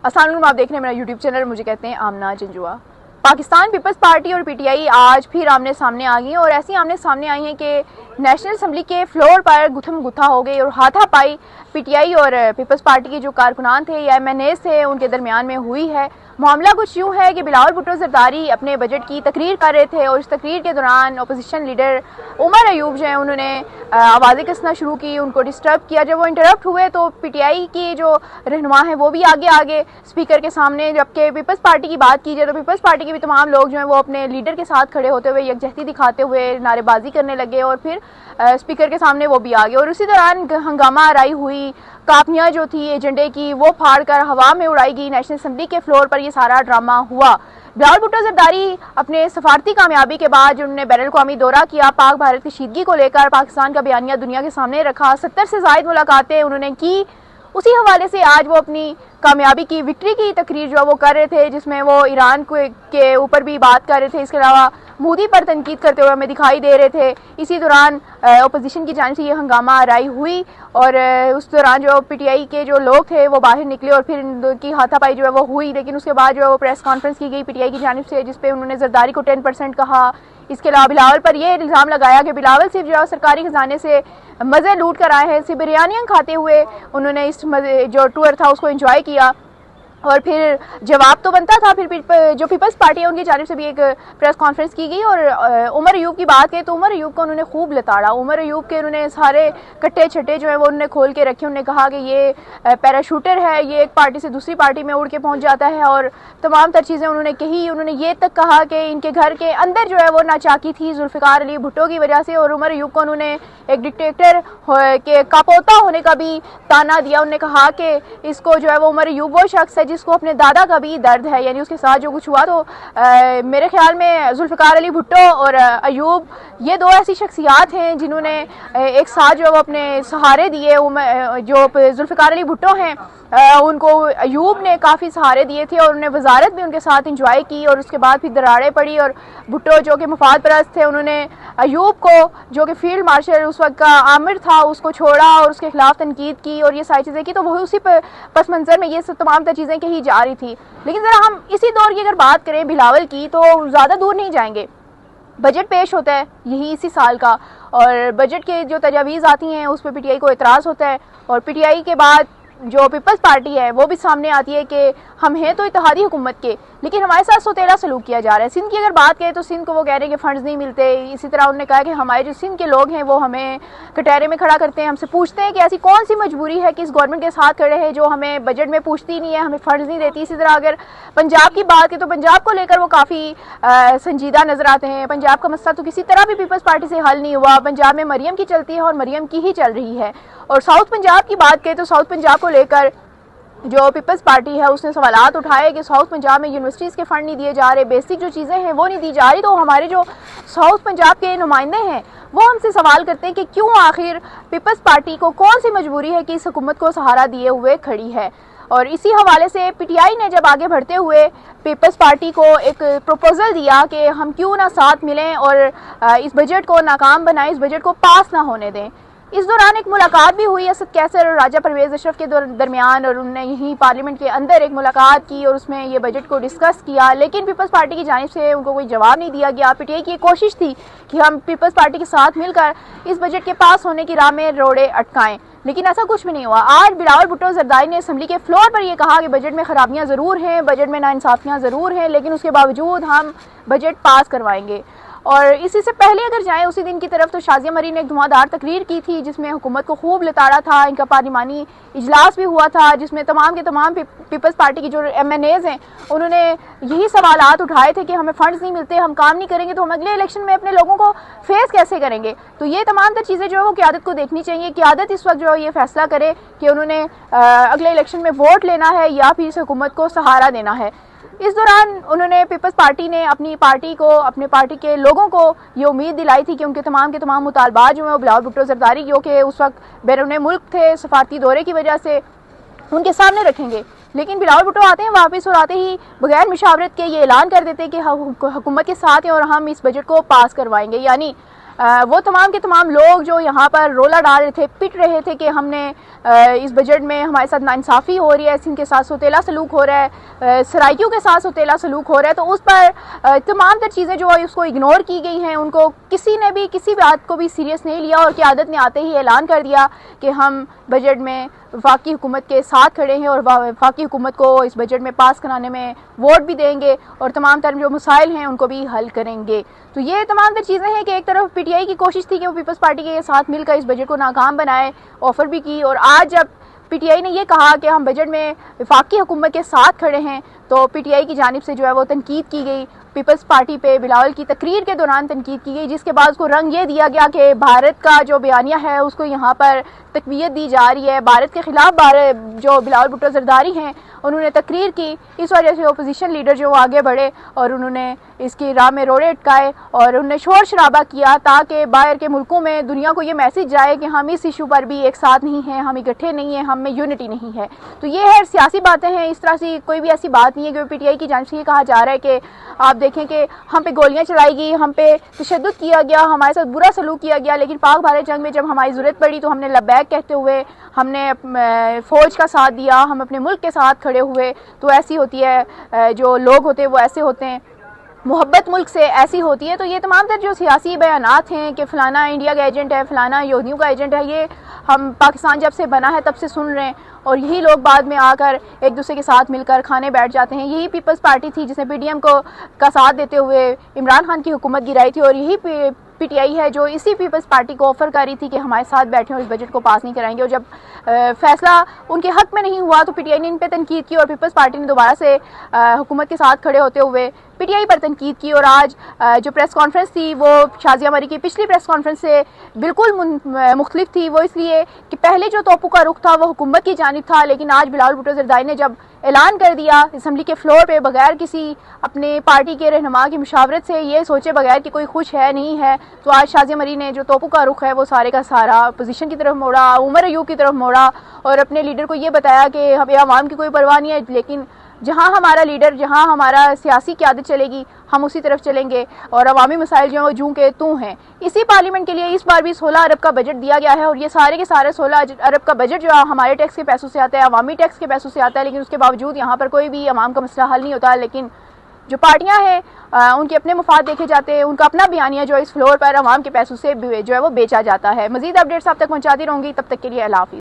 अस्सलाम वालेकुम, आप देख रहे हैं मेरा यूट्यूब चैनल। मुझे कहते हैं आमना जंजुआ। पाकिस्तान पीपल्स पार्टी और पीटीआई आज फिर आमने सामने आ गई हैं और ऐसी आमने सामने आई हैं कि नेशनल असम्बली के फ्लोर पर गुथम गुथा हो गई और हाथापाई पीटीआई और पीपल्स पार्टी के जो कारकुनान थे या एमएनए थे उनके दरमियान में हुई है। मामला कुछ यूँ है कि बिलावल भुट्टो ज़रदारी अपने बजट की तकरीर कर रहे थे और इस तकरीर के दौरान अपोजिशन लीडर उमर अयूब जो है उन्होंने आवाज़ें कसना शुरू की, उनको डिस्टर्ब किया। जब वो इंटरप्ट हुए तो पीटीआई की जो रहनुमा है वो भी आगे स्पीकर के सामने, जबकि पीपल्स पार्टी की बात की जाए तो पीपल्स पार्टी के भी तमाम लोग जो हैं वो अपने लीडर के साथ खड़े होते हुए यकजहती दिखाते हुए नारेबाजी करने लगे और फिर स्पीकर के सामने वो भी आ गए और उसी दौरान हंगामा आराई हुई। कापियाँ जो थी एजेंडे की वो फाड़कर हवा में उड़ाई गई। नेशनल असम्बली के फ्लोर पर ये सारा ड्रामा हुआ। बिलावल भुट्टो ज़रदारी अपने सफारती कामयाबी के बाद उन्होंने बैरुल अक़वामी दौरा किया, पाक भारत कशीदगी को लेकर पाकिस्तान का बयानिया दुनिया के सामने रखा। 70 से ज़ायद मुलाकातें उन्होंने की। उसी हवाले से आज वो अपनी कामयाबी की विक्ट्री की तकरीर जो वो कर रहे थे, जिसमें वो ईरान के ऊपर भी बात कर रहे थे। इसके अलावा मोदी पर तनकीद करते हुए हमें दिखाई दे रहे थे। इसी दौरान अपोजिशन की जानिब से ये हंगामा आराई हुई और उस दौरान जो पीटीआई के जो लोग थे वो बाहर निकले और फिर इनकी हाथापाई जो है वो हुई। लेकिन उसके बाद जो है वो प्रेस कॉन्फ्रेंस की गई पीटीआई की जानिब से, जिसपे उन्होंने ज़रदारी को 10% कहा। इसके अलावा बिलावल पर यह इल्ज़ाम लगाया कि बिलावल सिर्फ जो सरकारी खजाने से मज़े लूट कर आए हैं, सिर्फ बिरयानियाँ खाते हुए उन्होंने इस जो टूर था उसको एंजॉय किया। और फिर जवाब तो बनता था। फिर जो पीपल्स पार्टी है उनकी जानिब से भी एक प्रेस कॉन्फ्रेंस की गई और उमर अयूब की बात करें तो उमर अयूब को उन्होंने खूब लताड़ा। उमर अयूब के उन्होंने सारे कट्टे छट्टे जो है वो उन्होंने खोल के रखे। उन्होंने कहा कि ये पैराशूटर है, ये एक पार्टी से दूसरी पार्टी में उड़ के पहुंच जाता है और तमाम तर चीज़ें उन्होंने कही। उन्होंने ये तक कहा कि इनके घर के अंदर जो है वो नाचाकी थी जुल्फ़िकार अली भुट्टो की वजह से। और उमर अयूब को उन्होंने एक डिक्टेटर के कापोता होने का भी ताना दिया। उन्होंने कहा कि इसको जो है वो उमर अयूब वो शख्स है जिसको अपने दादा का भी दर्द है, यानी उसके साथ जो कुछ हुआ। तो मेरे ख्याल में जुल्फ़िकार अली भुट्टो और अयूब ये दो ऐसी शख्सियात हैं जिन्होंने एक साथ जो अपने सहारे दिए। जो जुल्फ़िकार अली भुट्टो हैं उनको अयूब ने काफ़ी सहारे दिए थे और उन्होंने वजारत भी उनके साथ इंजॉय की और उसके बाद फिर दरारें पड़ी और भुट्टो जो कि मुफाद परस्त थे उन्होंने अयूब को, जो कि फील्ड मार्शल उस वक्त का आमिर था, उसको छोड़ा और उसके खिलाफ तनकीद की और ये सारी चीज़ें की। तो वही उसी पस मंज़र में ये सब तमाम तर चीज़ें कही जा रही थी। लेकिन ज़रा हम इसी दौर की अगर बात करें बिलावल की तो ज़्यादा दूर नहीं जाएंगे। बजट पेश होता है यही इसी साल का और बजट के जो तजावीज़ आती हैं उस पर पीटीआई को एतराज़ होता है और पीटीआई के बाद जो पीपल्स पार्टी है वो भी सामने आती है कि हम हैं तो इत्तेहादी हुकूमत के, लेकिन हमारे साथ सौतेला सलूक किया जा रहा है। सिंध की अगर बात करें तो सिंध को वो कह रहे हैं कि फंड्स नहीं मिलते। इसी तरह उन्होंने कहा कि हमारे जो सिंध के लोग हैं वो हमें कटहरे में खड़ा करते हैं, हमसे पूछते हैं कि ऐसी कौन सी मजबूरी है कि इस गवर्नमेंट के साथ खड़े हैं जो हमें बजट में पूछती नहीं है, हमें फंड्स नहीं देती। इसी तरह अगर पंजाब की बात करें तो पंजाब को लेकर वो काफ़ी संजीदा नजर आते हैं। पंजाब का मसला तो किसी तरह भी पीपल्स पार्टी से हल नहीं हुआ। पंजाब में मरियम की चलती है और मरियम की ही चल रही है। और साउथ पंजाब की बात करें तो साउथ पंजाब को लेकर जो पीपल्स पार्टी है उसने सवालात उठाए कि साउथ पंजाब में यूनिवर्सिटीज़ के फ़ंड नहीं दिए जा रहे, बेसिक जो चीज़ें हैं वो नहीं दी जा रही। तो हमारे जो साउथ पंजाब के नुमाइंदे हैं वो हमसे सवाल करते हैं कि क्यों आखिर पीपल्स पार्टी को कौन सी मजबूरी है कि इस हुकूमत को सहारा दिए हुए खड़ी है। और इसी हवाले से पीटीआई ने जब आगे बढ़ते हुए पीपल्स पार्टी को एक प्रपोजल दिया कि हम क्यों ना साथ मिलें और इस बजट को नाकाम बनाएं, इस बजट को पास ना होने दें। इस दौरान एक मुलाकात भी हुई असद कैसर और राजा परवेज़ अशरफ के दरमियान और उन्होंने यहीं पार्लियामेंट के अंदर एक मुलाकात की और उसमें ये बजट को डिस्कस किया। लेकिन पीपल्स पार्टी की जानिब से उनको कोई जवाब नहीं दिया गया। पीटीआई की कोशिश थी कि हम पीपल्स पार्टी के साथ मिलकर इस बजट के पास होने की राह में रोड़े अटकाएं, लेकिन ऐसा कुछ भी नहीं हुआ। आज बिलावल भुट्टो ज़रदारी ने असम्बली के फ्लोर पर यह कहा कि बजट में खराबियाँ ज़रूर हैं, बजट में नाइंसाफ़ियाँ ज़रूर हैं, लेकिन उसके बावजूद हम बजट पास करवाएंगे। और इसी से पहले अगर जाएं उसी दिन की तरफ तो शाज़िया मरी ने एक धुआंधार तकरीर की थी जिसमें हुकूमत को खूब लताड़ा था। इनका पार्लिमानी इजलास भी हुआ था जिसमें तमाम के तमाम पीपल्स पार्टी की जो एमएनएज़ हैं उन्होंने यही सवालात उठाए थे कि हमें फंड्स नहीं मिलते, हम काम नहीं करेंगे तो हम अगले इलेक्शन में अपने लोगों को फेस कैसे करेंगे। तो ये तमाम तर चीज़ें जो है वो क़यादत को देखनी चाहिए। क़यादत इस वक्त जो है ये फैसला करे कि उन्होंने अगले इलेक्शन में वोट लेना है या फिर इस हुकूमत को सहारा देना है। इस दौरान उन्होंने पीपल्स पार्टी ने अपनी पार्टी को, अपने पार्टी के लोगों को ये उम्मीद दिलाई थी कि उनके तमाम के तमाम मुतालबात जो हैं वो बिलावल भुट्टो ज़रदारी जो कि उस वक्त बैरून मुल्क थे सफारती दौरे की वजह से, उनके सामने रखेंगे। लेकिन बिलावल भुट्टो आते हैं वापस और आते ही बगैर मुशावरत के ये ऐलान कर देते हैं कि हुकूमत के साथ हैं और हम इस बजट को पास करवाएंगे। यानी वो तमाम के तमाम लोग जो यहाँ पर रोला डाल रहे थे, पिट रहे थे कि हमने इस बजट में हमारे साथ नाइंसाफ़ी हो रही है, सिंध के साथ सौतेला सलूक हो रहा है, सराइकियों के साथ सौतेला सलूक हो रहा है, तो उस पर तमाम तर चीज़ें जो है उसको इग्नोर की गई हैं। उनको किसी ने भी किसी बात को भी सीरियस नहीं लिया और क़यादत ने आते ही ऐलान कर दिया कि हम बजट में वफाकी हुकूमत के साथ खड़े हैं और वफाकी हुकूमत को इस बजट में पास कराने में वोट भी देंगे और तमाम तरह जो मसाइल हैं उनको भी हल करेंगे। तो ये तमाम तर चीज़ें हैं कि एक तरफ पीटीआई की कोशिश थी कि वो पीपल्स पार्टी के साथ मिलकर इस बजट को नाकाम बनाए, ऑफ़र भी की, और आज जब पीटीआई ने ये कहा कि हम बजट में वफाकी हुकूमत के साथ खड़े हैं तो पीटीआई की जानिब से जो है वो तनकीद की गई। पीपल्स पार्टी पे बिलावल की तकरीर के दौरान तनकीद की गई, जिसके बाद उसको रंग ये दिया गया कि भारत का जो बयानिया है उसको यहाँ पर तकवीयत दी जा रही है, भारत के ख़िलाफ़ जो बिलावल भुट्टो ज़रदारी हैं उन्होंने तकरीर की। इस वजह से अपोजिशन लीडर जो आगे बढ़े और उन्होंने इसकी राह में रोड़े अटकाए और उन्होंने शोर शराबा किया ताकि बाहर के मुल्कों में दुनिया को ये मैसेज जाए कि हम इस इशू पर भी एक साथ नहीं हैं, हम इकट्ठे नहीं हैं, हम में यूनिटी नहीं है। तो ये है सियासी बातें हैं, इस तरह से कोई भी ऐसी बात नहीं है कि पीटीआई की जानिब से ये कहा जा रहा है कि आप देखें कि हम पे गोलियां चलाई गई, हम पे तशद्दुद किया गया, हमारे साथ बुरा सलूक किया गया, लेकिन पाक भारत जंग में जब हमारी ज़रूरत पड़ी तो हमने लब्बैक कहते हुए हमने फ़ौज का साथ दिया, हम अपने मुल्क के साथ खड़े हुए। तो ऐसी होती है, जो लोग होते हैं वो ऐसे होते हैं, मोहब्बत मुल्क से ऐसी होती है। तो ये तमाम तर जो सियासी बयानात हैं कि फ़लाना इंडिया का एजेंट है, फ़लाना यहूदियों का एजेंट है, ये हम पाकिस्तान जब से बना है तब से सुन रहे हैं और यही लोग बाद में आकर एक दूसरे के साथ मिलकर खाने बैठ जाते हैं। यही पीपल्स पार्टी थी जिसने पीडीएम का साथ देते हुए इमरान खान की हुकूमत गिराई थी और यही पीटीआई है जो इसी पीपल्स पार्टी को ऑफ़र कर रही थी कि हमारे साथ बैठे और इस बजट को पास नहीं कराएंगे। और जब फैसला उनके हक में नहीं हुआ तो पीटीआई ने इन पर तनकीद की और पीपल्स पार्टी ने दोबारा से हुकूमत के साथ खड़े होते हुए पीटीआई पर तनकीद की। और आज जो प्रेस कॉन्फ्रेंस थी वो शाज़िया मरी की पिछली प्रेस कॉन्फ्रेंस से बिल्कुल मुख्तलिफ थी। वो इसलिए कि पहले जो तोपू का रुख था वो हुकूमत की जानिब था, लेकिन आज बिलावल भुट्टो ज़रदारी ने जब ऐलान कर दिया असम्बली के फ्लोर पे बगैर किसी अपने पार्टी के रहनुमा की मुशावरत से, ये सोचे बगैर कि कोई खुश है नहीं है, तो आज शाज़िया मरी ने जो तोपू का रुख है वो सारे का सारा अपोजिशन की तरफ मोड़ा, उमर अयूब की तरफ मोड़ा और अपने लीडर को ये बताया कि हमें आवाम की कोई परवाह नहीं है, लेकिन जहाँ हमारा लीडर, जहाँ हमारा सियासी क़यादत चलेगी हम उसी तरफ चलेंगे और अवामी मसाइल जो हैं वो जूं के तू हैं। इसी पार्लियामेंट के लिए इस बार भी 16 अरब का बजट दिया गया है और ये सारे के सारे 16 अरब का बजट जो हमारे टैक्स के पैसों से आता है, अवामी टैक्स के पैसों से आता है, लेकिन उसके बावजूद यहाँ पर कोई भी अवाम का मसला हल नहीं होता। लेकिन जो पार्टियाँ हैं उनके अपने मुफाद देखे जाते हैं, उनका अपना बयानिया जो इस फ्लोर पर अवाम के पैसों से जो है वो बेचा जाता है। मज़ीद अपडेट्स आप तक पहुँचाती रहूँगी, तब तक के लिए अल्लाह हाफ़िज़।